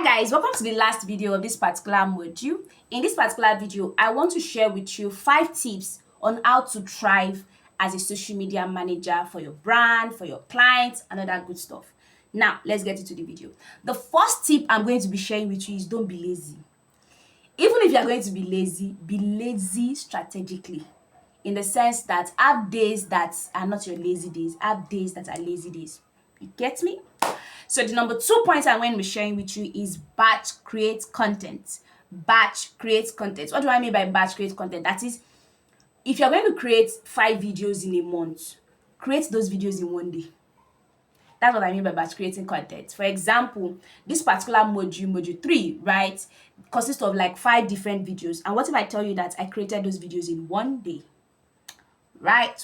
Hi guys, welcome to the last video of this particular module. In this particular video, I want to share with you 5 tips on how to thrive as a social media manager for your brand, for your clients, and other good stuff. Now, let's get into the video. The first tip I'm going to be sharing with you is don't be lazy. Even if you're going to be lazy strategically. In the sense that have days that are not your lazy days, have days that are lazy days. You get me? So the number 2 point I'm going to be sharing with you is batch create content. Batch create content. What do I mean by batch create content? That is, if you're going to create 5 videos in a month, create those videos in one day. That's what I mean by batch creating content. For example, this particular module 3, right, consists of like 5 different videos. And what if I tell you that I created those videos in one day? Right.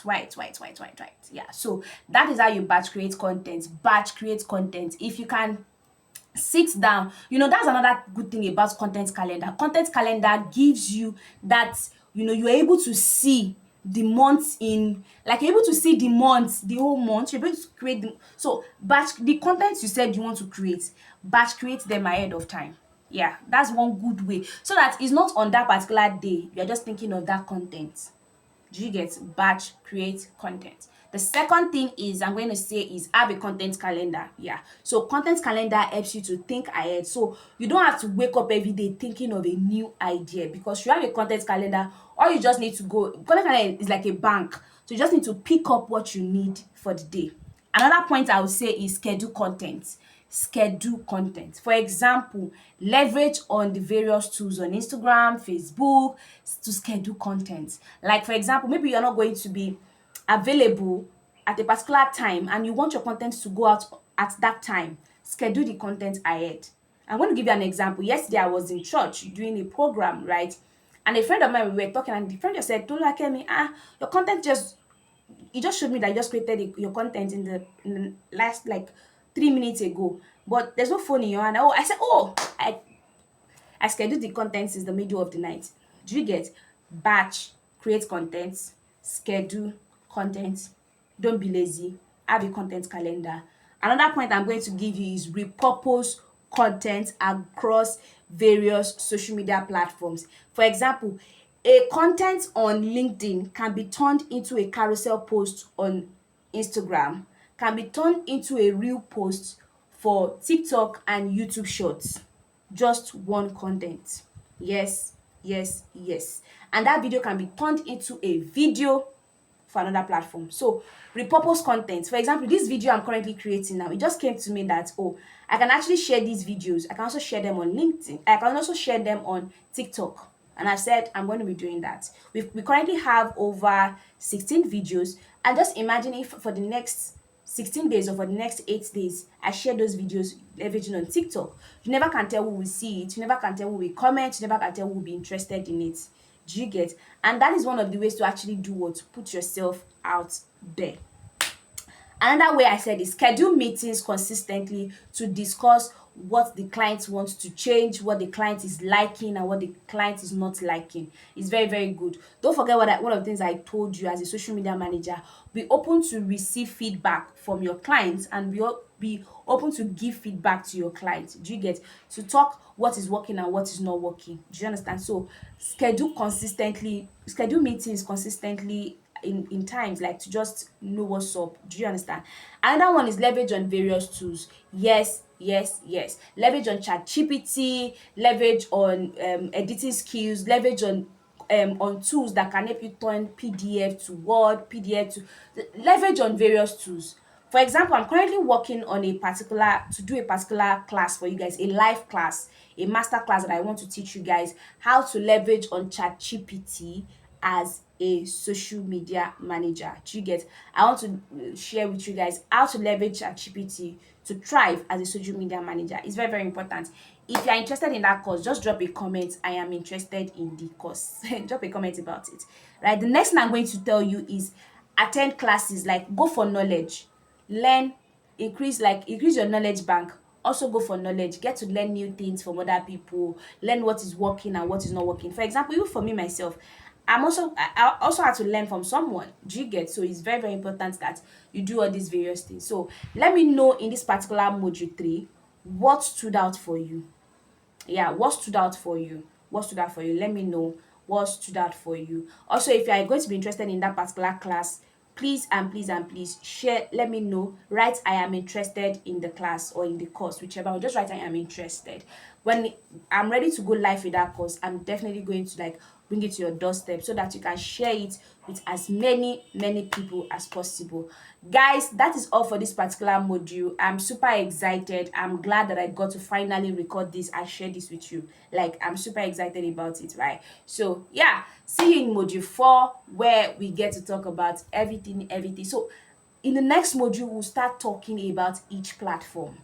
Yeah. So that is how you batch create content. Batch create content. If you can sit down, that's another good thing about content calendar. Content calendar gives you that, you're able to see the months in, like you're able to see the months, the whole month. You're able to create so batch the content you said you want to create, batch create them ahead of time. Yeah, that's one good way. So that it's not on that particular day, you're just thinking of that content. Do you get? Batch create content. The second thing is I'm going to say is have a content calendar. Yeah. So content calendar helps you to think ahead. So you don't have to wake up every day thinking of a new idea, because you have a content calendar. All you just need to go, content calendar is like a bank. So you just need to pick up what you need for the day. Another point I would say is schedule content. Schedule content. For example, leverage on the various tools on Instagram, Facebook to schedule content. Like for example, maybe you're not going to be available at a particular time and you want your content to go out at that time. Schedule the content ahead. I'm going to give you an example. Yesterday I was in church doing a program, right? And a friend of mine, we were talking, and the friend just said, "Tolakemi, your content just you just showed me that you just created your content in the last like 3 minutes ago, but there's no phone in your hand." Oh, I said, "Oh, I scheduled the content since the middle of the night." Do you get? Batch create content, schedule content, don't be lazy, have a content calendar. Another point I'm going to give you is repurpose content across various social media platforms. For example, a content on LinkedIn can be turned into a carousel post on Instagram, can be turned into a reel post for TikTok and YouTube Shorts. Just one content. Yes. And that video can be turned into a video for another platform. So repurpose content. For example, this video I'm currently creating now, it just came to me that, oh, I can actually share these videos. I can also share them on LinkedIn. I can also share them on TikTok. And I said I'm going to be doing that. We currently have over 16 videos. And just imagine if for the next 16 days or for the next 8 days, I share those videos leveraging on TikTok. You never can tell who will see it. You never can tell who will comment. You never can tell who will be interested in it. Do you get? And that is one of the ways to actually do what? Put yourself out there. Another way I said is schedule meetings consistently to discuss what the client wants to change, what the client is liking, and what the client is not liking. It's very, very good. Don't forget one of the things I told you as a social media manager. Be open to receive feedback from your clients, and be open to give feedback to your clients. Do you get? To talk what is working and what is not working. Do you understand? So schedule meetings consistently in times, like to just know what's up. Do you understand? Another one is leverage on various tools. Yes. Leverage on ChatGPT, leverage on editing skills, leverage on tools that can help you turn PDF to Word, PDF to leverage on various tools. For example, I'm currently working on to do a particular class for you guys, a live class, a master class that I want to teach you guys how to leverage on ChatGPT as a social media manager. Do you get? I want to share with you guys how to leverage ChatGPT to thrive as a social media manager. It's very, very important. If you are interested in that course, just drop a comment. I am interested in the course. Drop a comment about it. Right. The next thing I'm going to tell you is attend classes. Like, go for knowledge, learn, increase your knowledge bank. Also go for knowledge, get to learn new things from other people, learn what is working and what is not working. For example, even for me myself, I also had to learn from someone. Do you get? So it's very, very important that you do all these various things. So let me know in this particular module 3 what stood out for you. Yeah, what stood out for you? What stood out for you? Let me know what stood out for you. Also, if you are going to be interested in that particular class, please and please and please share, let me know. Write I am interested in the class or in the course, whichever, or just write I am interested. When I'm ready to go live with that course, I'm definitely going to like bring it to your doorstep so that you can share it with as many people as possible. Guys, that is all for this particular module. I'm super excited. I'm glad that I got to finally record this and share this with you. Like, I'm super excited about it, right? So yeah, see you in module 4, where we get to talk about everything. So in the next module, we'll start talking about each platform.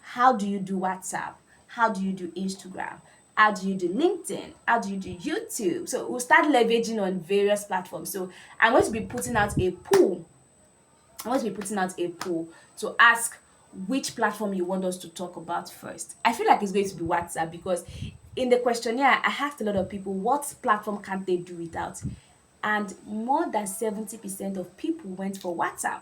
How do you do WhatsApp? How do you do Instagram? How do you do LinkedIn? How do you do YouTube? So we'll start leveraging on various platforms. So I'm going to be putting out a poll. I'm going to be putting out a poll to ask which platform you want us to talk about first. I feel like it's going to be WhatsApp, because in the questionnaire, I asked a lot of people what platform can't they do without, and more than 70% of people went for WhatsApp.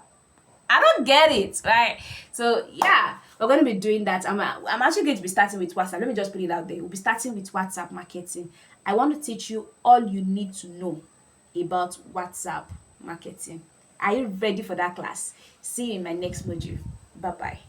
I don't get it, right? So yeah, we're going to be doing that. I'm actually going to be starting with WhatsApp. Let me just put it out there. We'll be starting with WhatsApp marketing. I want to teach you all you need to know about WhatsApp marketing. Are you ready for that class? See you in my next module. Bye bye.